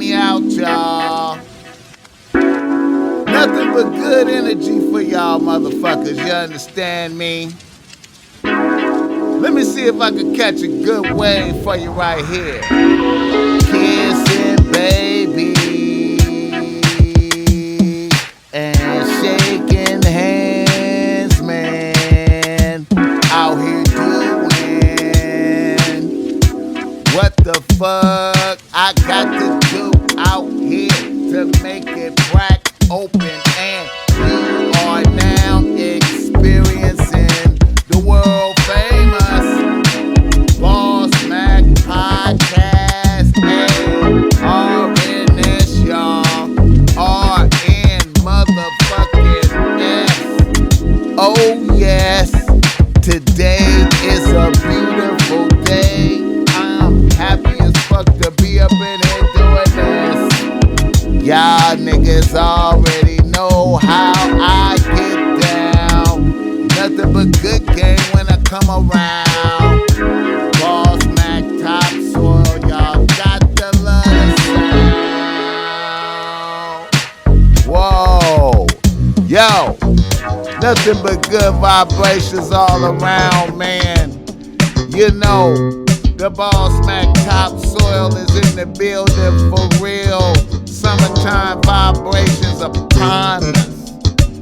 me out, y'all. Nothing but good energy for y'all motherfuckers, you understand me? Let me see if I can catch a good wave for you right here. Kissing baby and shaking hands, man. Out here doing what the fuck I got to do out here to make it crack open, and you are now experiencing the world famous Bossmack podcast. RNS, y'all. RN motherfucking S. Oh yes, today is a beautiful day. I'm happy as fuck to be up in here doing this. Y'all niggas already know how I get down. Nothing but good game when I come around. Bossmack topsoil, y'all got to love the sound. Whoa, yo, nothing but good vibrations all around, man. You know, the Bossmack topsoil is in the building for real. Summertime vibrations upon us.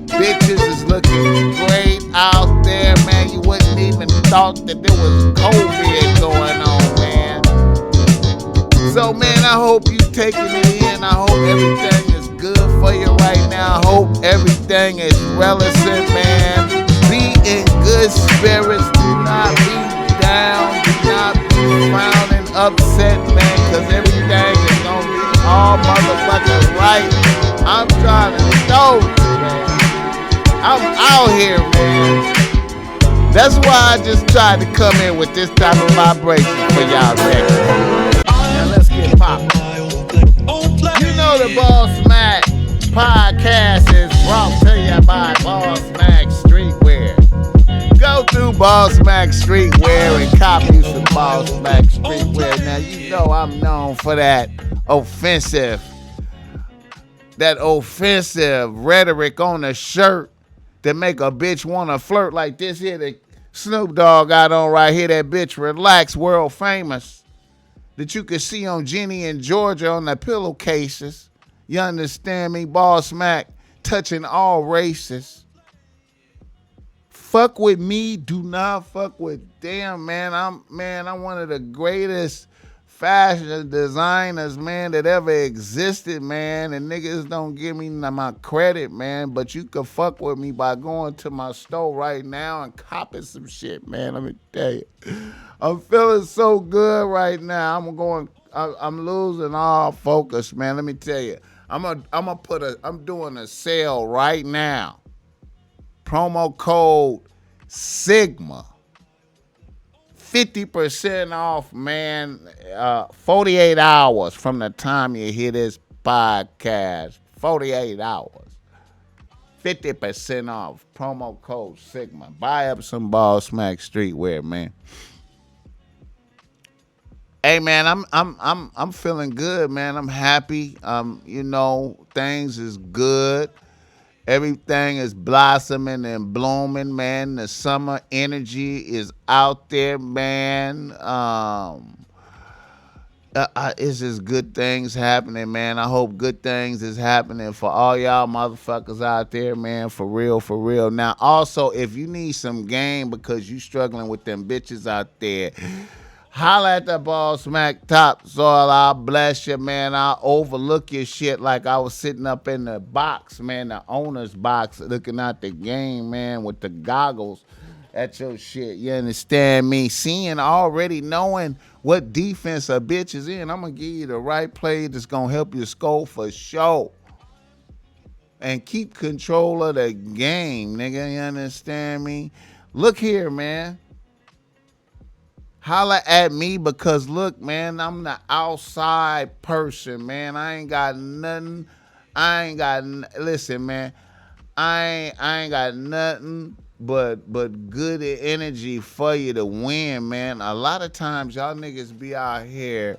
Bitches is looking great out there, man. You wouldn't even thought that there was COVID going on, man. So, man, I hope you taking it in. I hope everything is good for you right now. I hope everything is relevant, man. Be in good spirits. Do not be down. Do not be frowning, upset, man, because everything is going to be all motherfucking right. I'm trying to know you, man. I'm out here, man. That's why I just tried to come in with this type of vibration for y'all niggas. Now let's get poppin'. You know the Bossmack podcast is brought to you by Bossmack Streetwear. Go through Bossmack Streetwear and cop you some Bossmack Streetwear. Now you know I'm known for that offensive rhetoric on the shirt that make a bitch want to flirt, like this here that Snoop Dogg got on right here. That bitch Relax, world famous, that you can see on Jenny and Georgia on the pillowcases. You understand me? Bossmack touching all races. Fuck with me, do not fuck with them, man. I'm one of the greatest fashion designers, man, that ever existed, man. And niggas don't give me my credit, man. But you can fuck with me by going to my store right now and copping some shit, man. Let me tell you. I'm feeling so good right now. I'm losing all focus, man. Let me tell you. I'm doing a sale right now. Promo code Sigma. 50% off, man. 48 hours from the time you hear this podcast. 48 hours. 50% off. Promo code Sigma. Buy up some Bossmack Streetwear, man. Hey, man, I'm feeling good, man. I'm happy. You know, things is good. Everything is blossoming and blooming, man. The summer energy is out there, man. It's just good things happening, man. I hope good things is happening for all y'all motherfuckers out there, man. For real, for real. Now, also, if you need some game because you struggling with them bitches out there, holla at the Bossmack topsoil. I'll bless you, man. I'll overlook your shit like I was sitting up in the box, man, the owner's box, looking at the game, man, with the goggles at your shit. You understand me? Seeing, already knowing what defense a bitch is in. I'm going to give you the right play that's going to help you score for sure. And keep control of the game, nigga. You understand me? Look here, man. Holla at me because, look, man, I'm the outside person, man. I ain't got nothing. Listen, man. I ain't got nothing but good energy for you to win, man. A lot of times y'all niggas be out here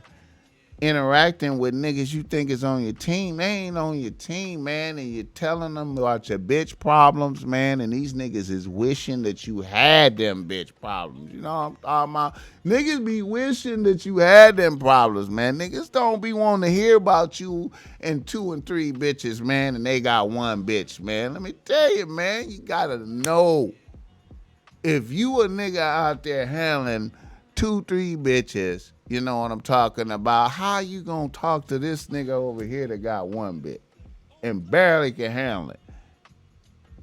interacting with niggas you think is on your team. They ain't on your team, man, and you're telling them about your bitch problems, man, and these niggas is wishing that you had them bitch problems. You know what I'm talking about? Niggas be wishing that you had them problems, man. Niggas don't be wanting to hear about you and 2 and 3 bitches, man, and they got one bitch, man. Let me tell you, man, you gotta know if you a nigga out there handling 2, 3 bitches, you know what I'm talking about, how you gonna talk to this nigga over here that got one bitch and barely can handle it?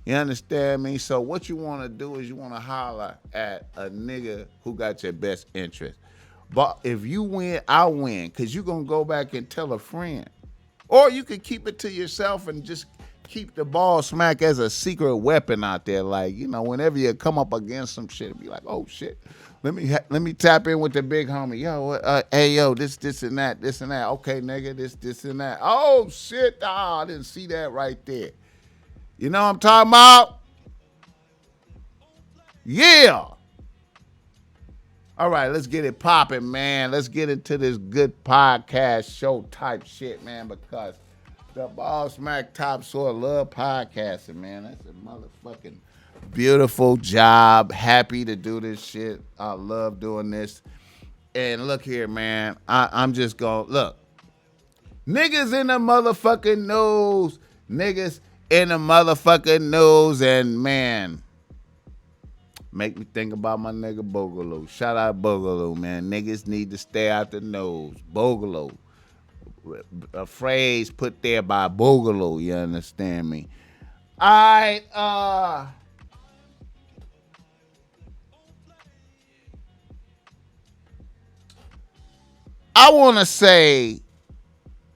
You understand me? So what you want to do is you want to holler at a nigga who got your best interest. But if you win, I win, because you going to go back and tell a friend. Or you could keep it to yourself and just keep the Bossmack as a secret weapon out there. Like, you know, whenever you come up against some shit, be like, oh shit, let me tap in with the big homie. Yo, hey yo, this and that. Okay, nigga, this and that. Oh shit, I didn't see that right there. You know what I'm talking about? Yeah. All right, let's get it popping, man. Let's get into this good podcast show type shit, man, because the Bossmack Top Soil love podcasting, man. That's a motherfucking beautiful job. Happy to do this shit. I love doing this. And look here, man. I'm just going, look. Niggas in the motherfucking news. Niggas in the motherfucking news. And, man, make me think about my nigga Boogaloo. Shout out Boogaloo, man. Niggas need to stay out the nose. Boogaloo. A phrase put there by Boogaloo, you understand me? All right, I want to say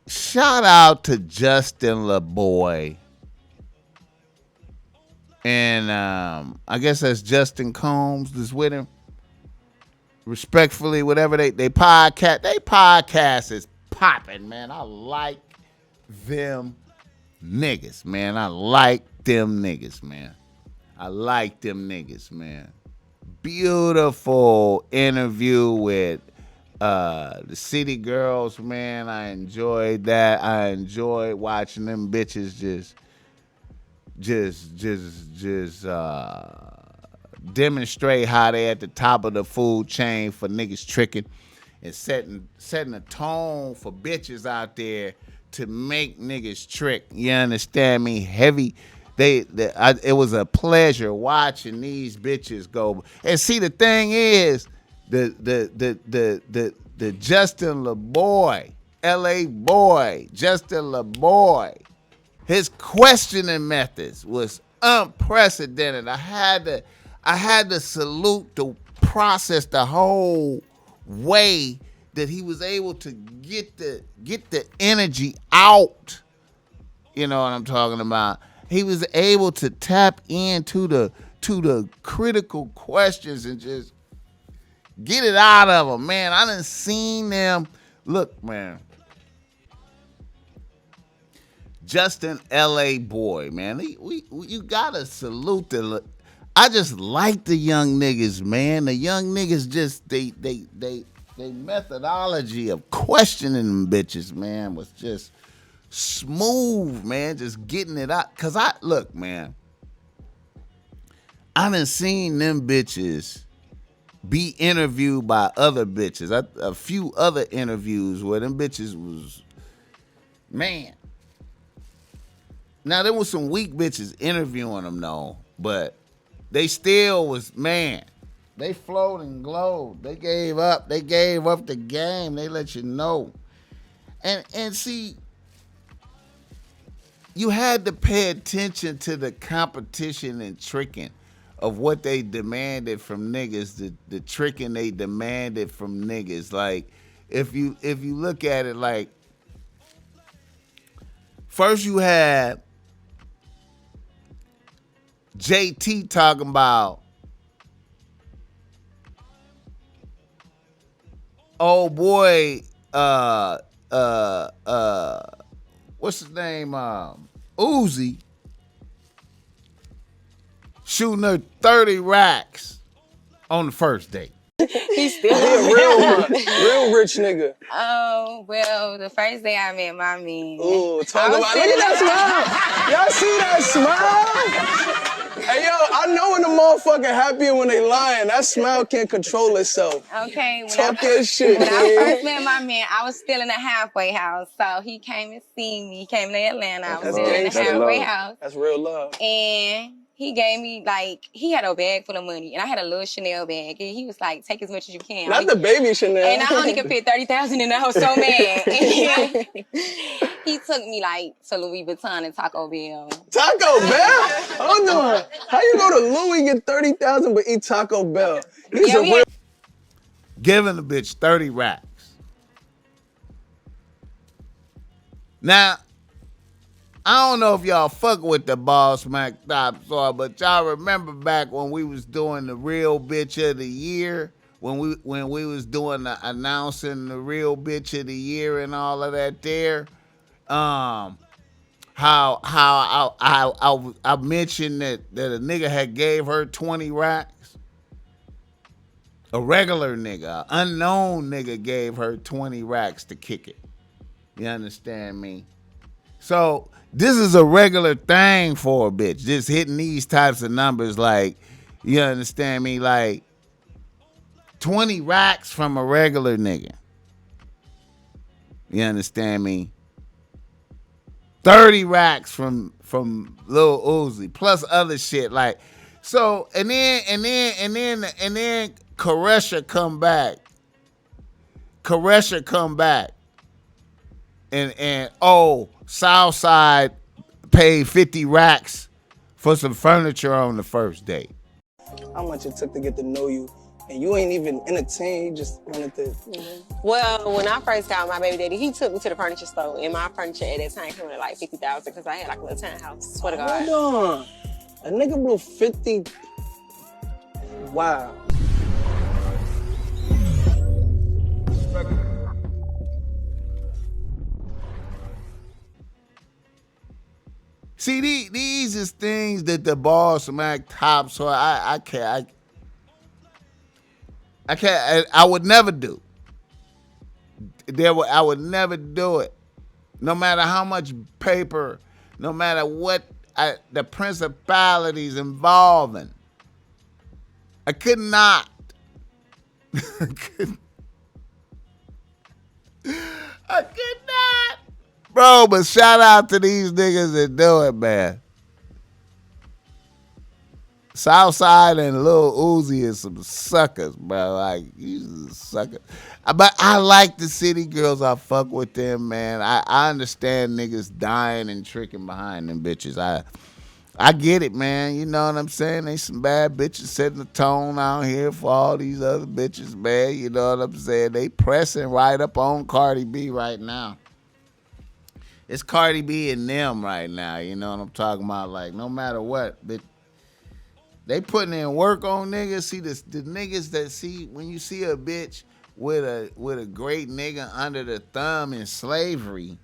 shout out to Justin LaBoy. And I guess that's Justin Combs that's with him. Respectfully, whatever they podcast is popping, man. I like them niggas, man. I like them niggas, man. Beautiful interview with the City Girls, man. I enjoyed that. I enjoyed watching them bitches just demonstrate how they at the top of the food chain for niggas tricking and setting a tone for bitches out there to make niggas trick. You understand me? Heavy. It was a pleasure watching these bitches go. And see, the thing is, the Justin LaBoy, L.A. boy, Justin LaBoy, his questioning methods was unprecedented. I had to salute the process, the whole way that he was able to get the energy out. You know what I'm talking about? He was able to tap into the critical questions and just get it out of them, man. I done seen them. Look, man. Justin L.A. boy, man. You gotta salute the. I just like the young niggas, man. The young niggas just they methodology of questioning them bitches, man, was just smooth, man. Just getting it out. Cause look, man. I done seen them bitches be interviewed by other bitches. A few other interviews where them bitches was, man. Now, there was some weak bitches interviewing them, though, but they still was, man, they flowed and glowed. They gave up. They gave up the game. They let you know. And see, you had to pay attention to the competition and tricking of what they demanded from niggas, the tricking they demanded from niggas. Like, if you look at it, like, first you had JT talking about, oh boy, what's his name? Uzi shooting her 30 racks on the first date. He's still He a real rich nigga. Oh, well, the first day I met my man. Ooh, talk I was about. Look at that smile. Y'all see that smile? Hey yo, I know when the motherfucker happy when they lying. That smile can't control itself. Okay, Talk your shit, when I man. first met my man, I was still in a halfway house. So he came and see me. He came to Atlanta. I was That's still in a gangsta. halfway house. That's real love. And he gave me, like, he had a bag full of money. And I had a little Chanel bag. And he was like, take as much as you can. Not the baby Chanel. And I only could fit $30,000 and I was so mad. And he took me, like, to Louis Vuitton and Taco Bell. Taco Bell? Hold on. How you go to Louis get 30,000 but eat Taco Bell? He's a real. Giving the bitch 30 racks. Now, I don't know if y'all fuck with the Bossmack top star, but y'all remember back when we was doing the real bitch of the year, when we was doing the announcing the real bitch of the year and all of that there. How I mentioned that a nigga had gave her 20 racks. A regular nigga, an unknown nigga gave her 20 racks to kick it. You understand me? So this is a regular thing for a bitch. Just hitting these types of numbers, like, you understand me? Like 20 racks from a regular nigga. You understand me? 30 racks from Lil Uzi, plus other shit. Like, so and then Karesha come back. And Southside paid 50 racks for some furniture on the first date. How much it took to get to know you, and you ain't even entertained, you just wanted to. Well, when I first got my baby daddy, he took me to the furniture store, and my furniture at that time came to like $50,000 because I had like a little townhouse. Swear to God. Hold on. A nigga blew 50. Wow. See, these is things that the Bossmack top, so I would never do. I would never do it. No matter how much paper, no matter what the principalities involving. I could not. I could not. Bro, but shout out to these niggas that do it, man. Southside and Lil Uzi is some suckers, bro. Like, you suckers. But I like the city girls. I fuck with them, man. I understand niggas dying and tricking behind them bitches. I get it, man. You know what I'm saying? They some bad bitches setting the tone out here for all these other bitches, man. You know what I'm saying? They pressing right up on Cardi B right now. It's Cardi B and them right now. You know what I'm talking about? Like, no matter what, they putting in work on niggas. See the niggas that see when you see a bitch with a great nigga under the thumb in slavery,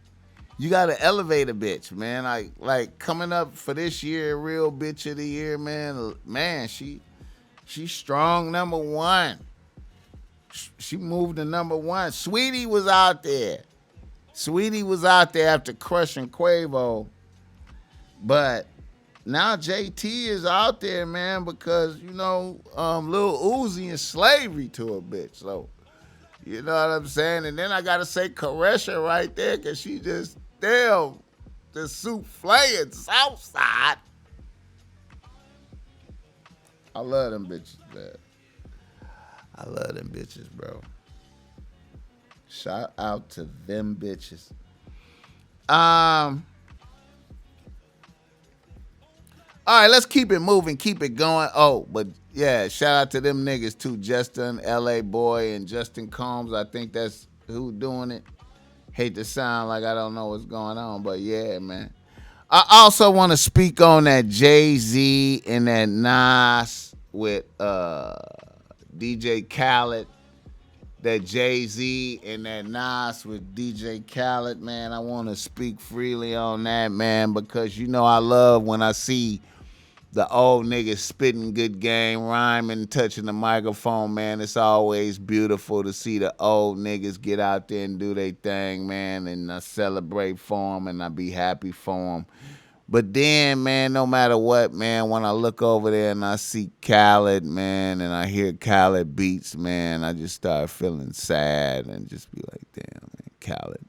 you gotta elevate a bitch, man. Like coming up for this year, real bitch of the year, man. Man, she strong number one. She moved to number one. Sweetie was out there. After crushing Quavo, but now JT is out there, man, because you know Lil Uzi in slavery to a bitch. So you know what I'm saying. And then I gotta say Karesha right there, cause she just the souffle and Southside. I love them bitches, man. I love them bitches, bro. Shout out to them bitches. All right, let's keep it moving, keep it going. Oh, but yeah, shout out to them niggas too, Justin, LA Boy, and Justin Combs. I think that's who doing it. Hate to sound like I don't know what's going on, but yeah, man. I also want to speak on that Jay-Z and that Nas with DJ Khaled. That Jay-Z and that Nas with DJ Khaled, man. I want to speak freely on that, man, because you know I love when I see the old niggas spitting good game, rhyming, touching the microphone, man. It's always beautiful to see the old niggas get out there and do their thing, man, and I celebrate for them and I be happy for them. But then, man, no matter what, man, when I look over there and I see Khaled, man, and I hear Khaled beats, man, I just start feeling sad and just be like, damn, man, Khaled,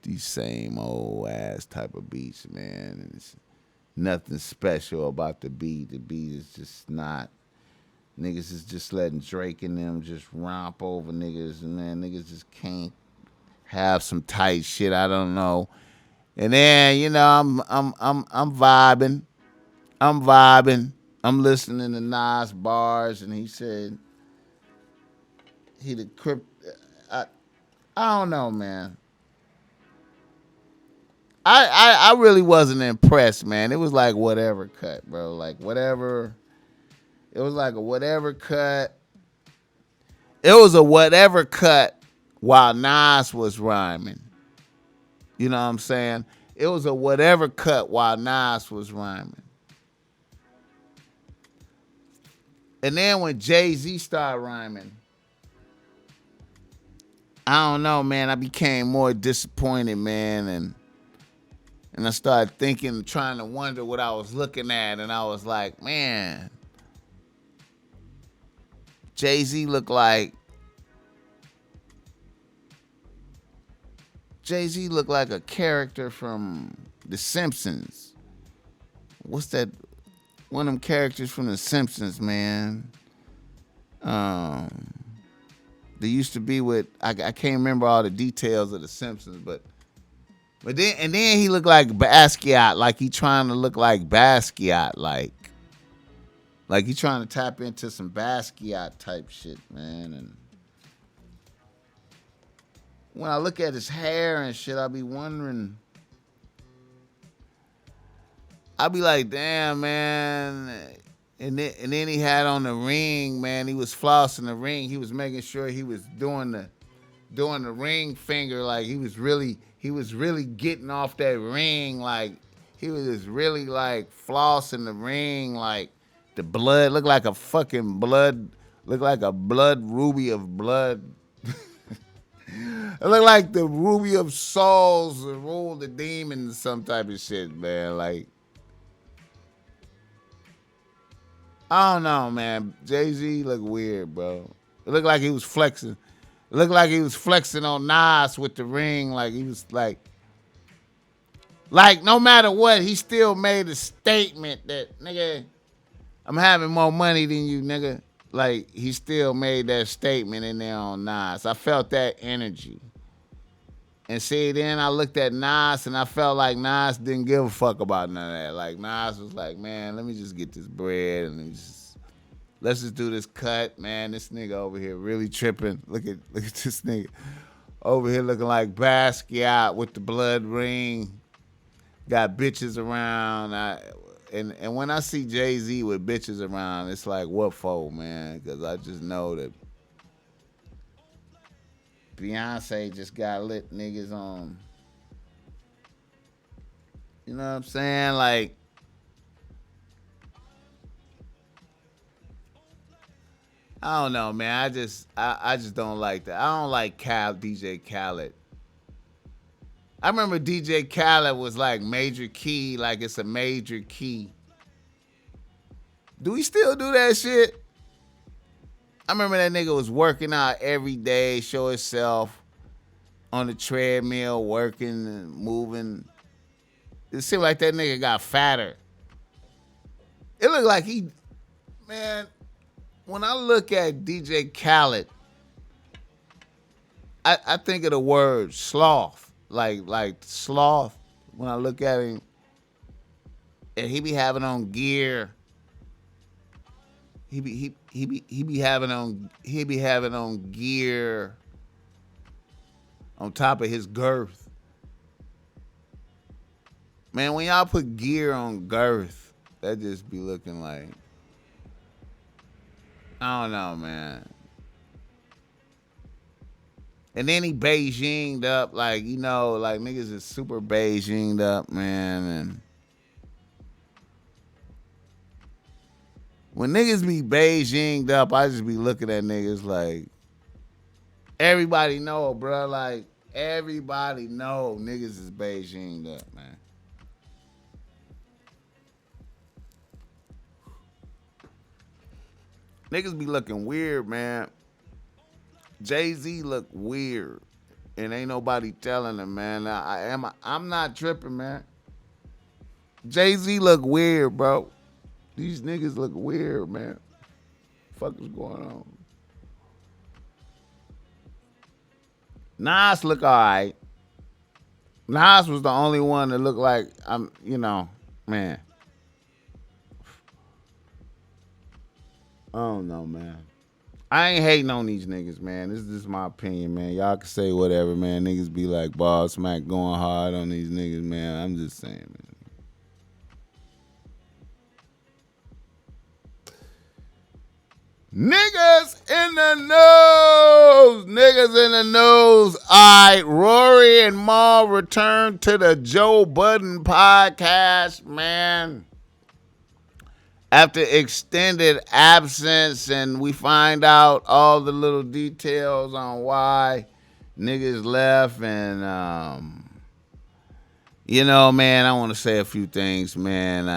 these same old ass type of beats, man, and it's nothing special about the beat. The beat is just not. Niggas is just letting Drake and them just romp over niggas, and then niggas just can't have some tight shit. I don't know. And then I'm vibing. I'm vibing. I'm listening to Nas bars, and he said he the crypt. I don't know, man. I really wasn't impressed, man. It was like whatever cut, bro. Like whatever. It was like a whatever cut. It was a whatever cut while Nas was rhyming. You know what I'm saying? It was a whatever cut while Nas was rhyming. And then when Jay-Z started rhyming, I don't know, man. I became more disappointed, man, and I started thinking, trying to wonder what I was looking at, and I was like, man, Jay-Z looked like a character from The Simpsons. What's that? One of them characters from The Simpsons, man. They used to be with, I can't remember all the details of The Simpsons, but then he looked like Basquiat, like he trying to look like Basquiat, like he trying to tap into some Basquiat type shit, man. And when I look at his hair and shit, I be wondering, I be like, damn, man. And then he had on the ring, man. He was flossing the ring. He was making sure he was doing the ring finger, like he was really getting off that ring, like he was just really like flossing the ring, like the blood looked like a fucking blood, looked like a blood ruby of blood. It looked like the ruby of souls that ruled the demons, some type of shit, man. Like, I don't know, man. Jay-Z looked weird, bro. It looked like he was flexing. It looked like he was flexing on Nas with the ring. Like, he was like no matter what, he still made a statement that, nigga, I'm having more money than you, nigga. Like, he still made that statement in there on Nas. I felt that energy. And see, then I looked at Nas and I felt like Nas didn't give a fuck about none of that. Like, Nas was like, man, let me just get this bread and let's just do this cut, man. This nigga over here really tripping. Look at this nigga over here looking like Basquiat with the blood ring. Got bitches around. And when I see Jay-Z with bitches around, it's like, what for, man? Because I just know that Beyonce just got lit niggas on. You know what I'm saying? Like, I don't know, man. I just don't like that. I don't like DJ Khaled. I remember DJ Khaled was like major key, like it's a major key. Do we still do that shit? I remember that nigga was working out every day, show himself on the treadmill, working and moving. It seemed like that nigga got fatter. It looked like man, when I look at DJ Khaled, I think of the word sloth. Like sloth. When I look at him, and he be having on gear. He be having on gear on top of his girth. Man, when y'all put gear on girth, that just be looking like, I don't know, man. And then he Beijinged up, like, you know, like niggas is super Beijinged up, man. And when niggas be Beijinged up, I just be looking at niggas like, everybody know, bro. Like, everybody know niggas is Beijinged up, man. Niggas be looking weird, man. Jay-Z look weird, and ain't nobody telling him, man. I'm not tripping, man. Jay-Z look weird, bro. These niggas look weird, man. Fuck is going on? Nas look alright. Nas was the only one that looked like man. I don't know, man. I ain't hating on these niggas, man. This is just my opinion, man. Y'all can say whatever, man. Niggas be like Bossmack going hard on these niggas, man. I'm just saying, man. Niggas in the news. Niggas in the news. All right, Rory and Mal return to the Joe Budden podcast, man. After extended absence, and we find out all the little details on why niggas left, and man, I want to say a few things, man.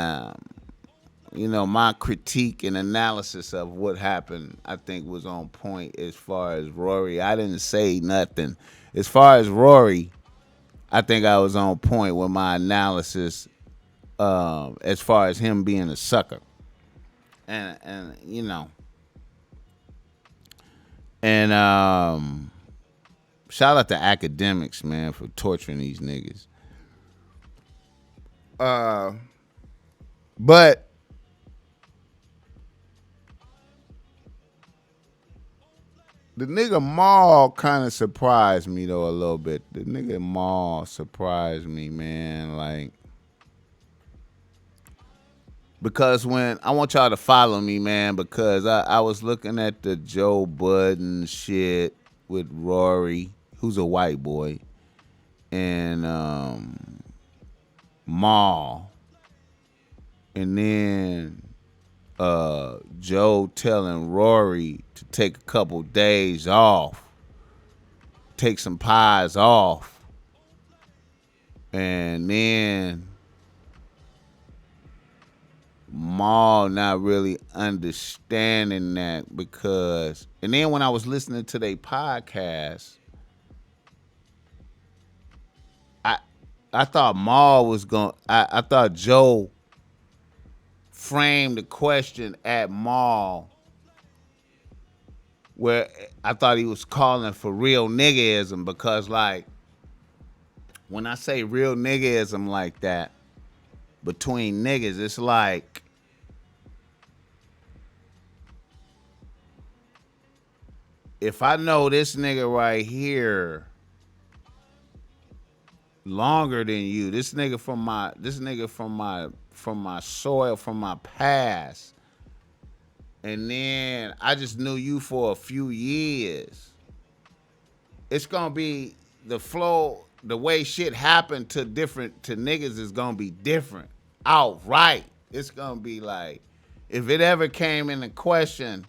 My critique and analysis of what happened, I think, was on point as far as Rory. I didn't say nothing. As far as Rory, I think I was on point with my analysis as far as him being a sucker. And shout out to academics, man, for torturing these niggas. But the nigga Maul kind of surprised me though a little bit. The nigga Maul surprised me, man, like. Because when I want y'all to follow me, man, because I was looking at the Joe Budden shit with Rory, who's a white boy, and Maul, and then Joe telling Rory to take a couple days off, take some pies off, and then Maul not really understanding that because, and then when I was listening to their podcast, I thought Maul was going, I thought Joe framed the question at Maul where I thought he was calling for real niggism, because like, when I say real niggism like that, between niggas, it's like, if I know this nigga right here longer than you, this nigga from my soil, from my past, and then I just knew you for a few years, it's gonna be the flow, the way shit happened to niggas is gonna be different outright. It's gonna be like, if it ever came into question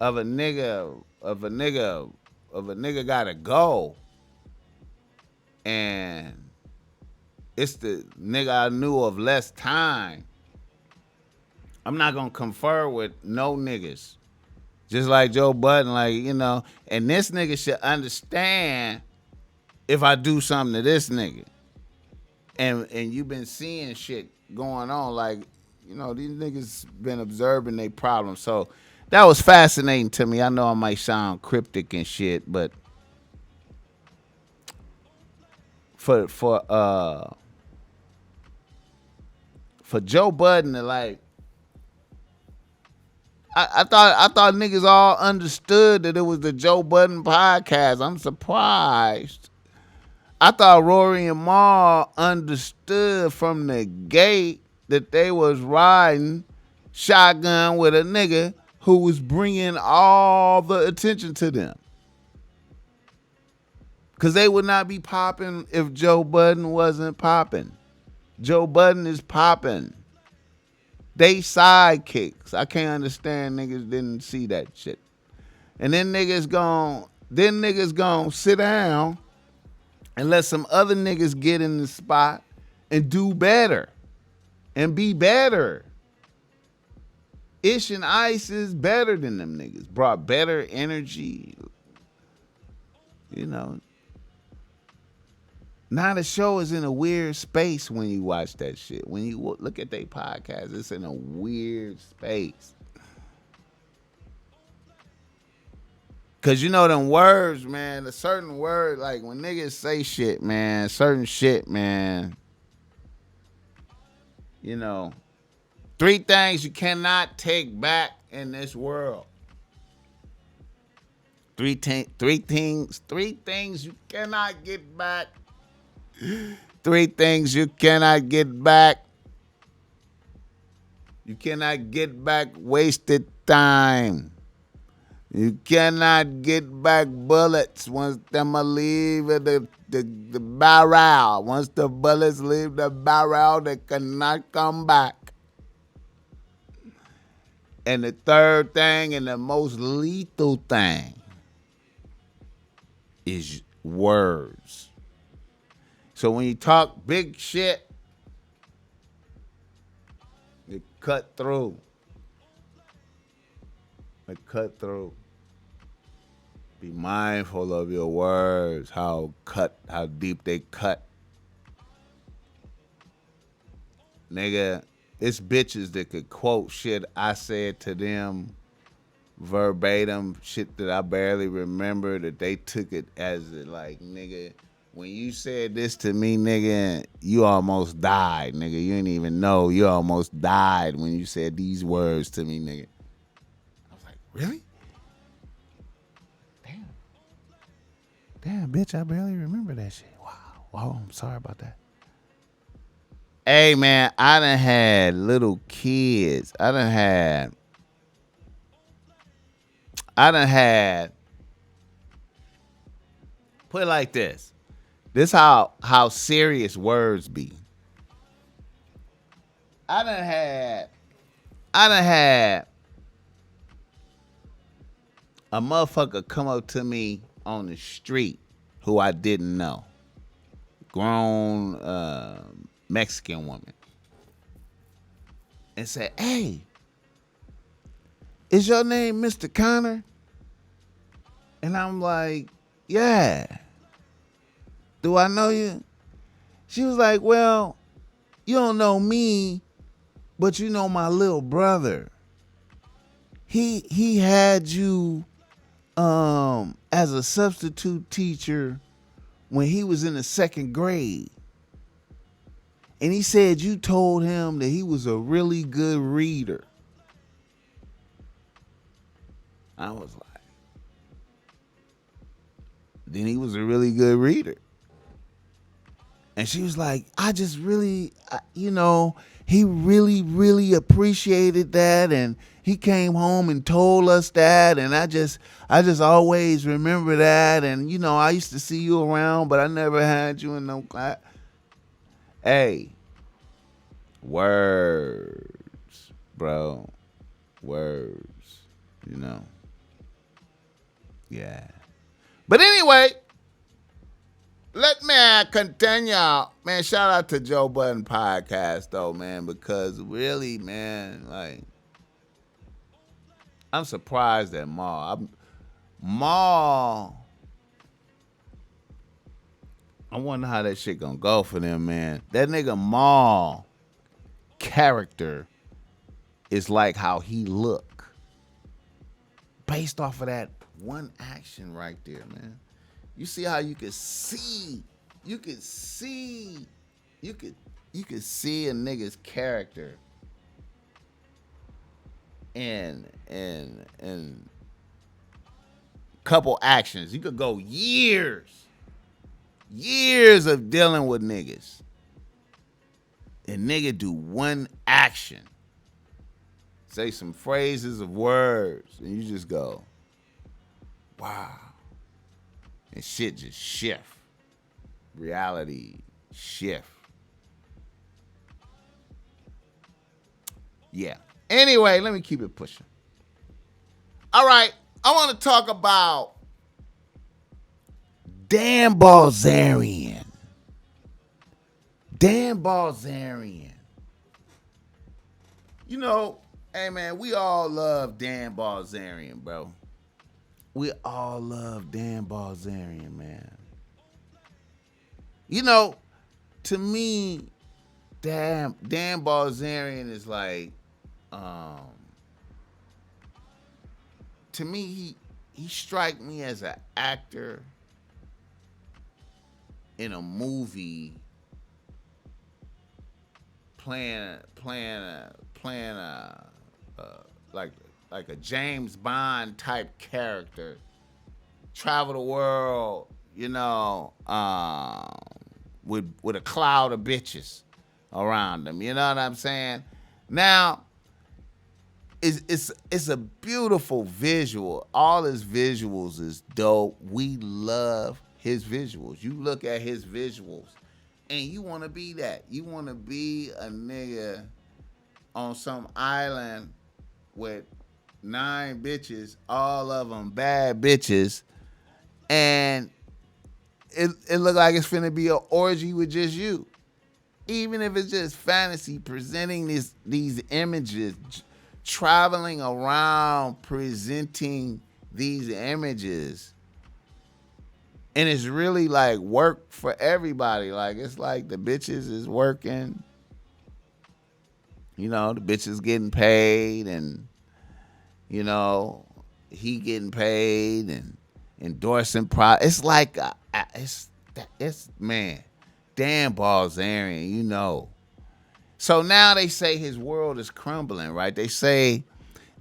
of a nigga gotta go, and it's the nigga I knew of less time, I'm not gonna confer with no niggas. Just like Joe Budden, like, and this nigga should understand if I do something to this nigga. And you've been seeing shit going on, like, these niggas been observing their problems. So that was fascinating to me. I know I might sound cryptic and shit, but for Joe Budden to like, I thought niggas all understood that it was the Joe Budden podcast. I'm surprised. I thought Rory and Maul understood from the gate that they was riding shotgun with a nigga who was bringing all the attention to them. Because they would not be popping if Joe Budden wasn't popping. Joe Budden is popping. They sidekicks. I can't understand niggas didn't see that shit. And then niggas gon' sit down and let some other niggas get in the spot and do better and be better. Ish and Ice is better than them niggas. Brought better energy. You know. Now the show is in a weird space when you watch that shit. When you look at their podcast, it's in a weird space. Cause you know them words, man, a certain word, like when niggas say shit, man, certain shit, man. You know, 3 things you cannot take back in this world. Three things you cannot get back. 3 things you cannot get back. You cannot get back wasted time. You cannot get back bullets once them leave the barrel. Once the bullets leave the barrel, they cannot come back. And the third thing and the most lethal thing is words. So when you talk big shit, it cut through. It cut through. Be mindful of your words, how deep they cut. Nigga, it's bitches that could quote shit I said to them verbatim, shit that I barely remember, that they took it as like, nigga, when you said this to me, nigga, you almost died, nigga. You didn't even know you almost died when you said these words to me, nigga. I was like, really? Damn, bitch, I barely remember that shit. Wow, I'm sorry about that. Hey, man, I done had little kids. I done had, put it like this. This how serious words be. I done had a motherfucker come up to me on the street who I didn't know. Grown Mexican woman. And said, hey, is your name Mr. Connor? And I'm like, yeah. Do I know you? She was like, well, you don't know me, but you know my little brother. He had you as a substitute teacher when he was in the 2nd grade. And he said you told him that he was a really good reader. I was like, then he was a really good reader. And she was like, I just really, he really, really appreciated that. And he came home and told us that. And I just always remember that. And, I used to see you around, but I never had you in no class. Hey, words, bro. Words, Yeah. But anyway, let me continue. Man, shout out to Joe Budden Podcast, though, man, because really, man, like, I'm surprised at Maul. I wonder how that shit gonna go for them, man. That nigga Maul character is like how he look. Based off of that one action right there, man. You see how you could see a nigga's character in couple actions. You could go years of dealing with niggas, and nigga do one action, say some phrases of words, and you just go, wow. And shit just shift. Reality shift. Yeah. Anyway, let me keep it pushing. All right. I want to talk about Dan Balzarian. Dan Balzarian. You know, hey man, we all love Dan Balzarian, bro. We all love Dan Balzarian, man. You know, to me, Dan Balzarian is like, to me, he strike me as an actor in a movie playing like a James Bond type character, travel the world, you know, with a cloud of bitches around him. You know what I'm saying? Now, it's a beautiful visual. All his visuals is dope. We love his visuals. You look at his visuals, and you want to be that. You want to be a nigga on some island with 9 bitches, all of them bad bitches, and it look like it's finna be an orgy with just you. Even if it's just fantasy, presenting these images, traveling around presenting these images. And it's really like work for everybody. Like, it's like the bitches is working. You know, the bitches getting paid, and, you know, he getting paid and endorsing It's like, it's man, Dan Balzarian, you know. So now they say his world is crumbling, right? They say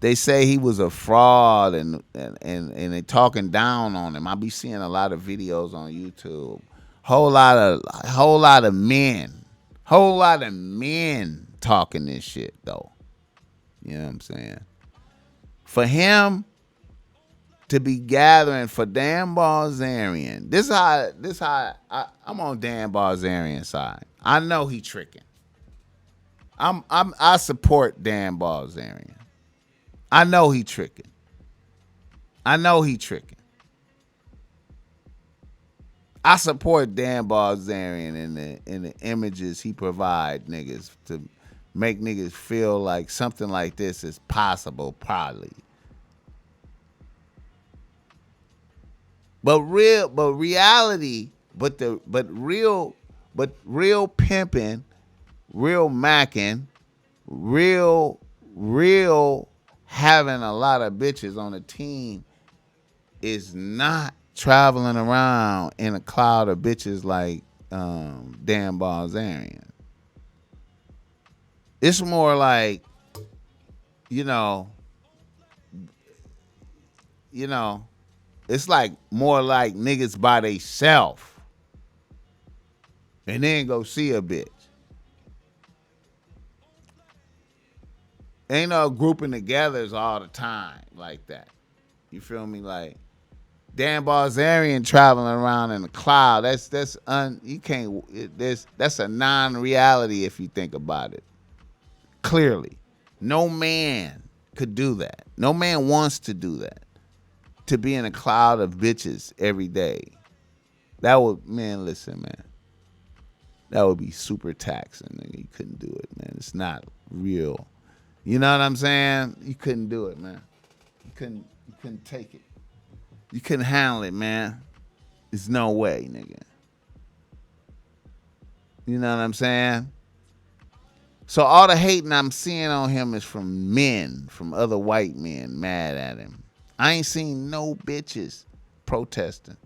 he was a fraud, and they talking down on him. I be seeing a lot of videos on YouTube. Whole lot of men talking this shit though. You know what I'm saying? For him to be gathering for Dan Balzarian, this how I'm on Dan Balzarian's side. I know he tricking. I support Dan Balzarian. I know he tricking. I support Dan Balzarian in the images he provide niggas to make niggas feel like something like this is possible, probably. But real pimping, real macking, real having a lot of bitches on a team is not traveling around in a cloud of bitches like Dan Balzarian. It's more like, you know, it's like more like niggas by they self and then go see a bitch. Ain't no grouping togethers all the time like that. You feel me? Like Dan Balzarian traveling around in a cloud. That's a non-reality if you think about it. Clearly, no man could do that. No man wants to do that. To be in a cloud of bitches every day. That would, man, listen, man. That would be super taxing. Nigga. You couldn't do it, man. It's not real. You know what I'm saying? You couldn't do it, man. You couldn't take it. You couldn't handle it, man. There's no way, nigga. You know what I'm saying? So all the hating I'm seeing on him is from men, from other white men mad at him. I ain't seen no bitches protesting.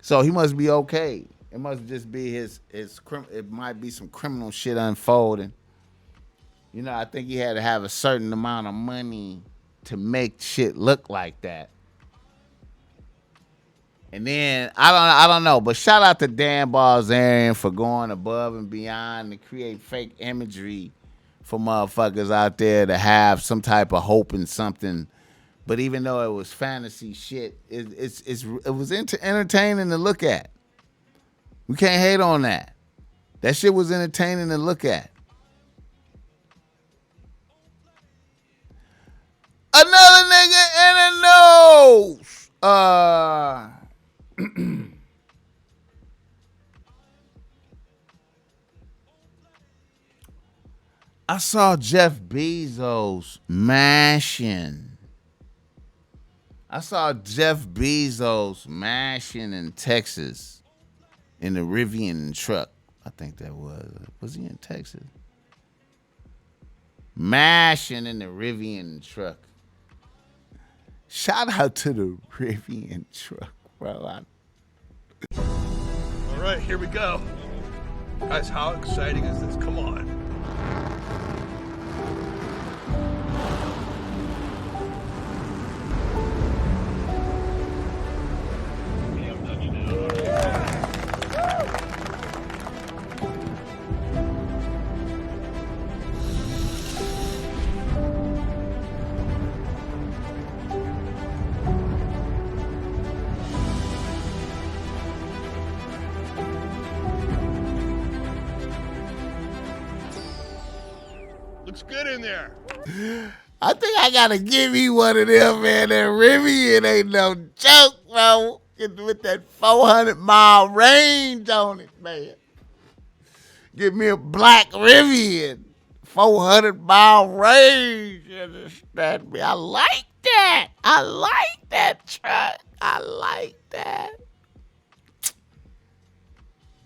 So he must be okay. It must just be it might be some criminal shit unfolding. You know, I think he had to have a certain amount of money to make shit look like that. And then I don't know, but shout out to Dan Balzarian for going above and beyond to create fake imagery for motherfuckers out there to have some type of hope in something. But even though it was fantasy shit, it was entertaining to look at. We can't hate on that. That shit was entertaining to look at. Uh, I saw Jeff Bezos mashing. I saw Jeff Bezos mashing in Texas in the Rivian truck. I think that was. Was he in Texas? Mashing in the Rivian truck. Shout out to the Rivian truck, bro. All right, here we go. Guys, how exciting is this? Come on. Looks good in there. I think I gotta give you one of them, man. That Rivian ain't no joke, bro. With that 400-mile range on it, man. Give me a black Rivian. 400-mile range. You understand me? I like that. I like that truck. I like that.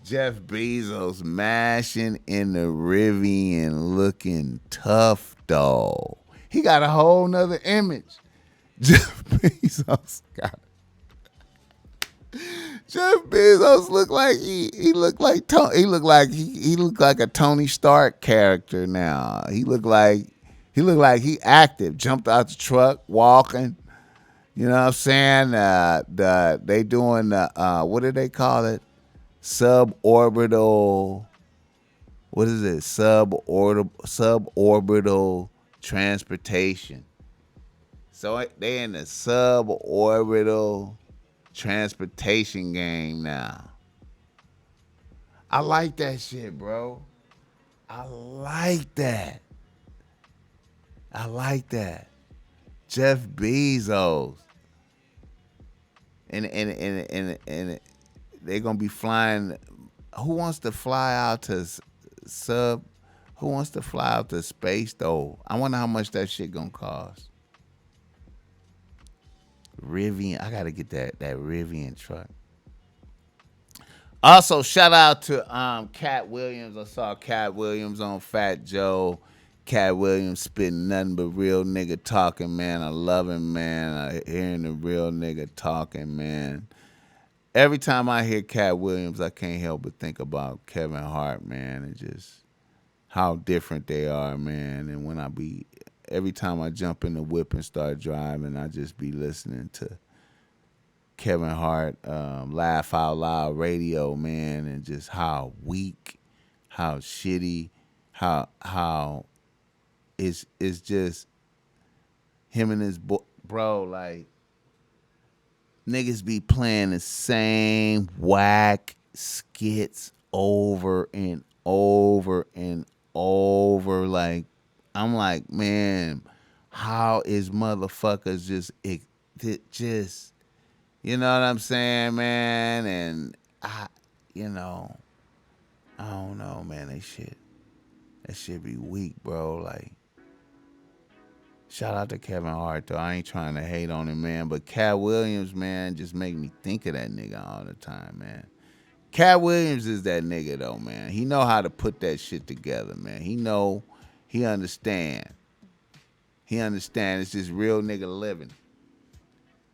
Jeff Bezos mashing in the Rivian looking tough, though. He got a whole nother image. Jeff Bezos got Jeff Bezos looked like he looked like a Tony Stark character now. He looked like he active, jumped out the truck, walking. You know what I'm saying? They doing what do they call it? Suborbital. What is it? Suborbital transportation. So they in the suborbital transportation game now. I like that shit, bro. I like that. Jeff Bezos. And they're gonna be flying. Who wants to fly out to Who wants to fly out to space though? I wonder how much that shit gonna cost. Rivian, I gotta get that Rivian truck. Also, shout out to Cat Williams. I saw Cat Williams on Fat Joe. Cat Williams spitting nothing but real nigga talking, man. I love him, man. Hearing the real nigga talking, man. Every time I hear Cat Williams, I can't help but think about Kevin Hart, man, and just how different they are, man. And every time I jump in the whip and start driving, I just be listening to Kevin Hart laugh out loud radio, man, and just how weak, how shitty, how it's just him and his bro, like, niggas be playing the same whack skits over and over and over. Like, I'm like, man, how is motherfuckers just, you know what I'm saying, man? And I don't know, man. That shit be weak, bro. Like, shout out to Kevin Hart, though. I ain't trying to hate on him, man. But Cat Williams, man, just make me think of that nigga all the time, man. Cat Williams is that nigga, though, man. He know how to put that shit together, man. He understand. It's just real nigga living.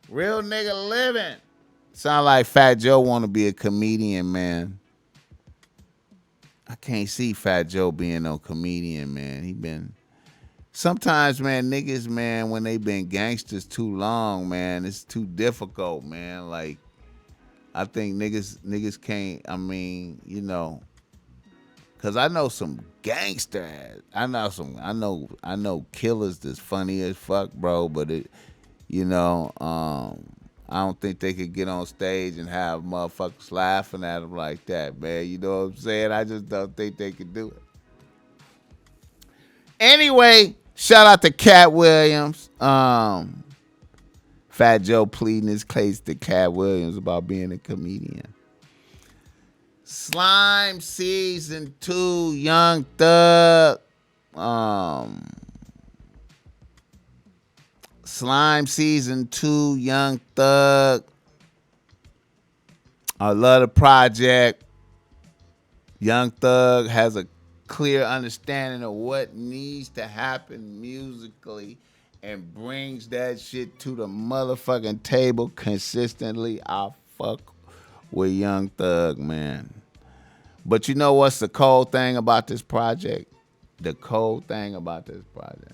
Real nigga living. Sound like Fat Joe want to be a comedian, man. I can't see Fat Joe being no comedian, man. Sometimes, man, niggas, man, when they been gangsters too long, man, it's too difficult, man. Like, I think niggas can't, cause I know some gangster ass. I know killers that's funny as fuck, bro, but I don't think they could get on stage and have motherfuckers laughing at them like that, man. You know what I'm saying? I just don't think they could do it. Anyway, shout out to Cat Williams. Fat Joe pleading his case to Cat Williams about being a comedian. Slime Season 2, Young Thug. Slime Season 2, Young Thug. I love the project. Young Thug has a clear understanding of what needs to happen musically and brings that shit to the motherfucking table consistently. I fuck with Young Thug, man. But you know what's the cold thing about this project? The cold thing about this project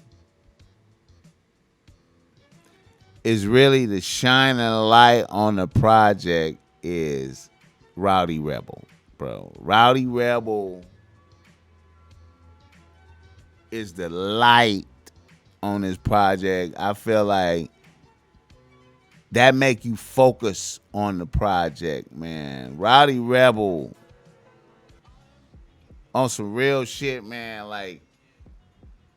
is really the shining light on the project is Rowdy Rebel, bro. Rowdy Rebel is the light on this project. I feel like that make you focus on the project, man. Rowdy Rebel on some real shit, man. Like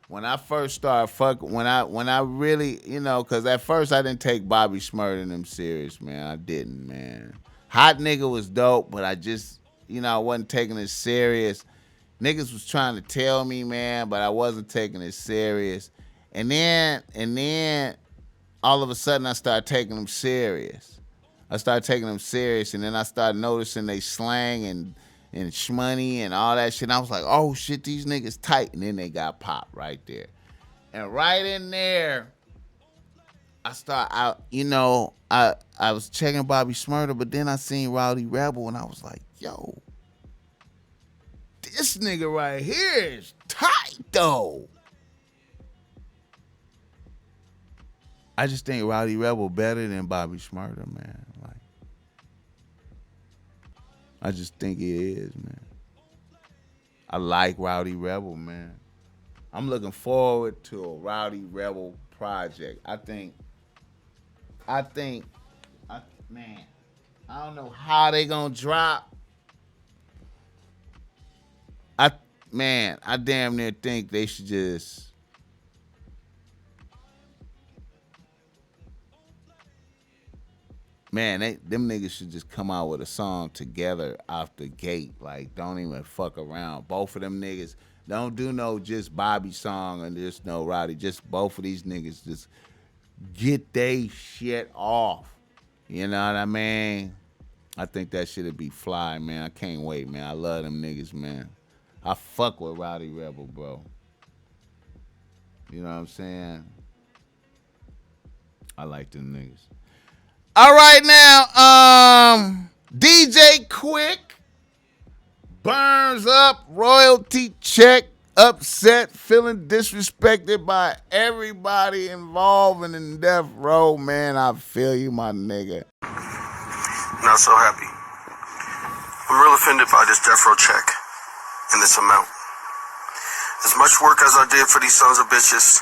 when I first started when I really, cause at first I didn't take Bobby Shmurda and them serious, man. I didn't, man. Hot Nigga was dope, but I just, I wasn't taking it serious. Niggas was trying to tell me, man, but I wasn't taking it serious. And then all of a sudden I started taking them serious. And then I started noticing they slang and shmoney and all that shit. And I was like, oh shit, these niggas tight. And then they got popped right there. And right in there, I was checking Bobby Shmurda, but then I seen Rowdy Rebel and I was like, yo, this nigga right here is tight though. I just think Rowdy Rebel better than Bobby Shmurda, man. Like, I just think he is, man. I like Rowdy Rebel, man. I'm looking forward to a Rowdy Rebel project. Man, I don't know how they gonna drop. I damn near think they should just them niggas should just come out with a song together off the gate. Like, don't even fuck around. Both of them niggas don't do no just Bobby song and just no Rowdy. Just both of these niggas just get they shit off. You know what I mean? I think that shit'd be fly, man. I can't wait, man. I love them niggas, man. I fuck with Rowdy Rebel, bro. You know what I'm saying? I like them niggas. All right, now, DJ Quick burns up, royalty check, upset, feeling disrespected by everybody involved in Death Row. Man, I feel you, my nigga. Not so happy. I'm real offended by this Death Row check and this amount. As much work as I did for these sons of bitches,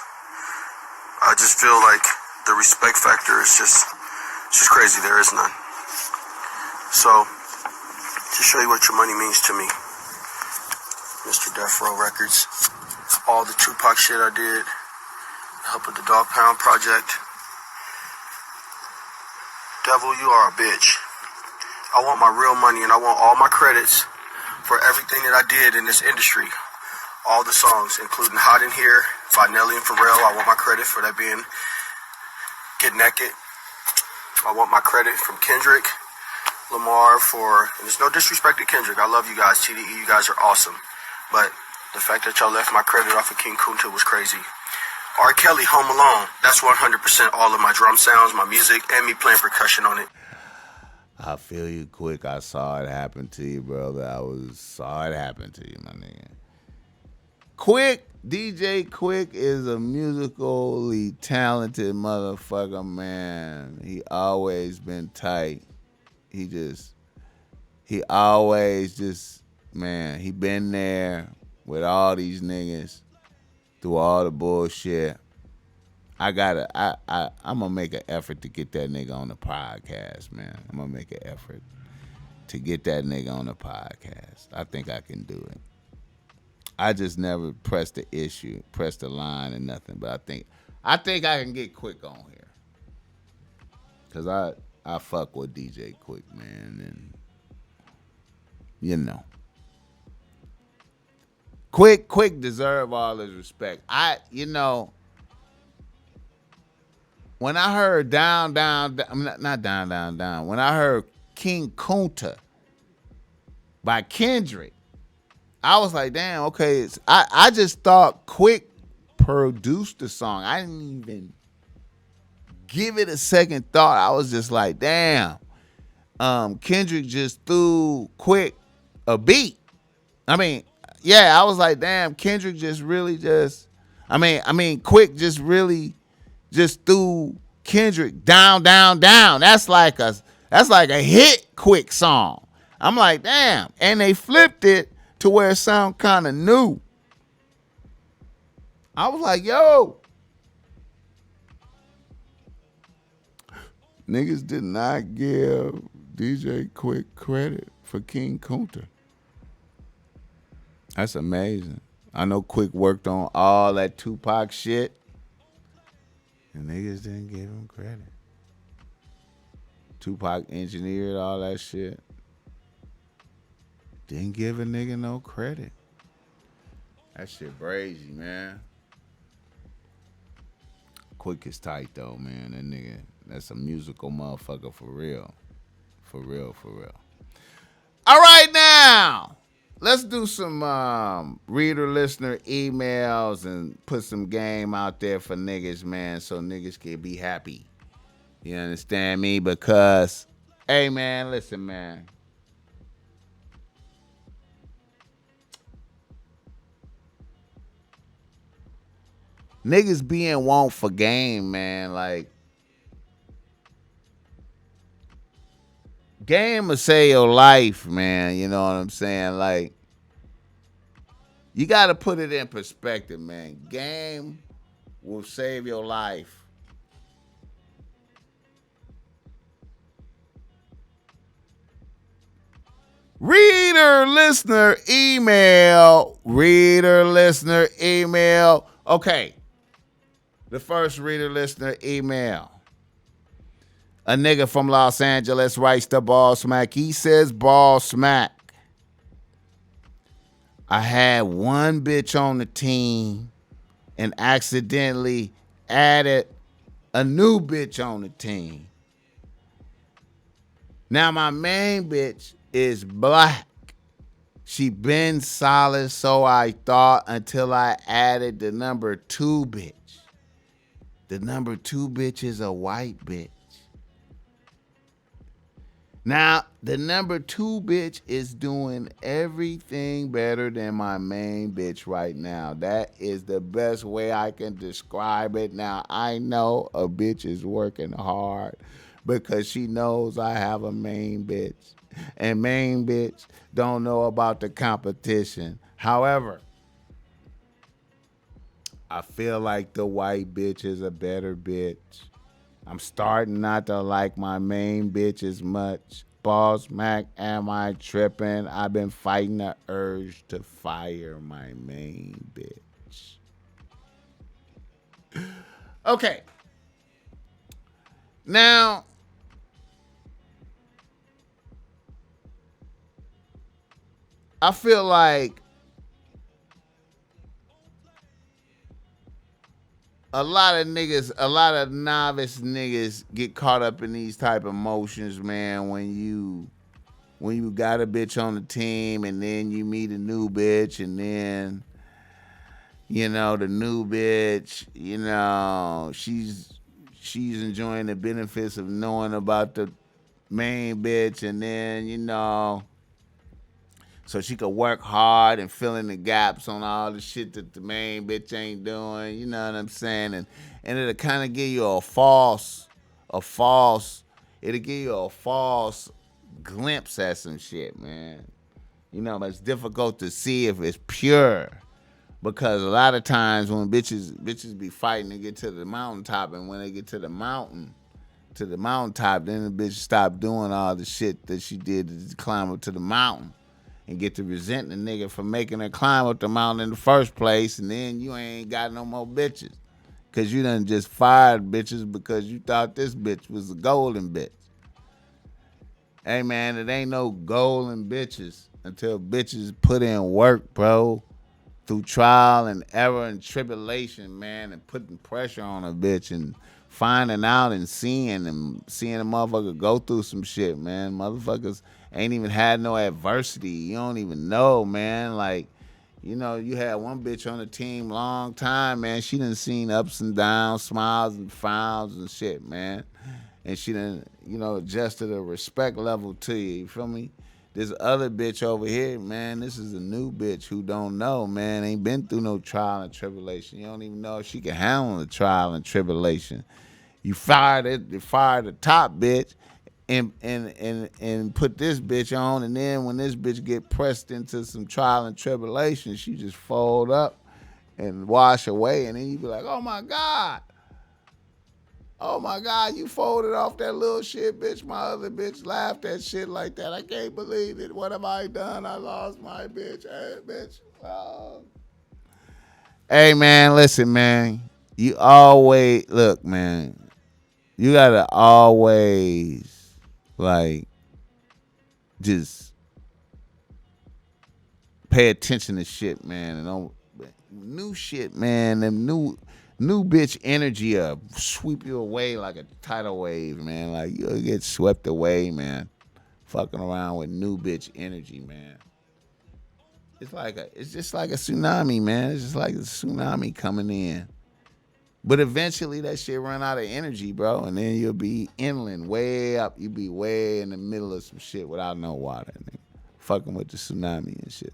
I just feel like the respect factor is just crazy. There is none. So, to show you what your money means to me, Mr. Death Row Records, all the Tupac shit I did, help with the Dog Pound Project. Devil, you are a bitch. I want my real money and I want all my credits for everything that I did in this industry. All the songs, including Hot in Here, Finelli and Pharrell. I want my credit for that being Get Naked. I want my credit from Kendrick Lamar and there's no disrespect to Kendrick. I love you guys, TDE, you guys are awesome. But the fact that y'all left my credit off of King Kunta was crazy. R. Kelly, Home Alone, that's 100% all of my drum sounds, my music, and me playing percussion on it. I feel you, Quick. I saw it happen to you, brother. Saw it happen to you, my nigga. Quick, DJ Quick is a musically talented motherfucker, man. He always been tight. He always just, man, he been there with all these niggas through all the bullshit. I'm gonna make an effort to get that nigga on the podcast, man. I'm gonna make an effort to get that nigga on the podcast. I think I can do it. I just never pressed the line and nothing, but I think I can get Quick on here. Cause I fuck with DJ Quick, man, and you know. Quick deserve all his respect. When I heard down, not down. When I heard King Kunta by Kendrick, I was like, damn, okay. I just thought Quick produced the song. I didn't even give it a second thought. I was just like, damn. Kendrick just threw Quick a beat. I mean, yeah, I was like, damn, Kendrick just really just, Quick just really just threw Kendrick down. That's like a hit Quick song. I'm like, damn. And they flipped it to where it sound kind of new. I was like, yo. Niggas did not give DJ Quick credit for King Kunta. That's amazing. I know Quick worked on all that Tupac shit, and niggas didn't give him credit. Tupac engineered all that shit. Didn't give a nigga no credit. That shit brazy, man. Quick is tight though, man. That nigga, that's a musical motherfucker for real. For real. All right, now. Let's do some reader listener emails and put some game out there for niggas, man, so niggas can be happy. You understand me? Because, hey, man, listen, man. Niggas being want for game, man. Like, game will save your life, man. You know what I'm saying? Like, you got to put it in perspective, man. Game will save your life. Reader listener email. Okay. The first reader listener email. A nigga from Los Angeles writes to Bossmack. He says, Bossmack, I had one bitch on the team and accidentally added a new bitch on the team. Now my main bitch is black. She been solid, so I thought, until I added the number 2 bitch. The number 2 bitch is a white bitch. Now, the number 2 bitch is doing everything better than my main bitch right now. That is the best way I can describe it. Now, I know a bitch is working hard because she knows I have a main bitch. And main bitch don't know about the competition. However, I feel like the white bitch is a better bitch. I'm starting not to like my main bitch as much. Bossmack, am I tripping? I've been fighting the urge to fire my main bitch. Okay. Now, I feel like a lot of novice niggas get caught up in these type of emotions, man, when you got a bitch on the team and then you meet a new bitch and then, you know, the new bitch, you know, she's enjoying the benefits of knowing about the main bitch, and then, you know, so she could work hard and fill in the gaps on all the shit that the main bitch ain't doing. You know what I'm saying? And it'll kind of give you a false glimpse at some shit, man. You know, but it's difficult to see if it's pure. Because a lot of times when bitches be fighting to get to the mountaintop, and when they get to the mountaintop, then the bitch stop doing all the shit that she did to climb up to the mountain. And get to resent the nigga for making her climb up the mountain in the first place, and then you ain't got no more bitches. Because you done just fired bitches because you thought this bitch was a golden bitch. Hey, man, it ain't no golden bitches until bitches put in work, bro. Through trial and error and tribulation, man, and putting pressure on a bitch and finding out and seeing a motherfucker go through some shit, man. Motherfuckers ain't even had no adversity. You don't even know, man. Like, you know, you had one bitch on the team long time, man. She done seen ups and downs, smiles and frowns and shit, man. And she done, you know, adjusted a respect level to you. You feel me? This other bitch over here, man, this is a new bitch who don't know, man. Ain't been through no trial and tribulation. You don't even know if she can handle the trial and tribulation. You fired the top bitch and put this bitch on, and then when this bitch get pressed into some trial and tribulation, she just fold up and wash away, and then you be like, oh my God. Oh my God, you folded off that little shit, bitch. My other bitch laughed at shit like that. I can't believe it. What have I done? I lost my bitch. Hey, bitch. Oh. Hey, man, listen, man. You always, look, man. You gotta always, like, just pay attention to shit, man. And don't, new shit, man. Them new bitch energy sweep you away like a tidal wave, man. Like, you'll get swept away, man. Fucking around with new bitch energy, man. It's just like a tsunami, man. It's just like a tsunami coming in. But eventually that shit run out of energy, bro. And then you'll be inland, way up. You'll be way in the middle of some shit without no water, nigga. Fucking with the tsunami and shit.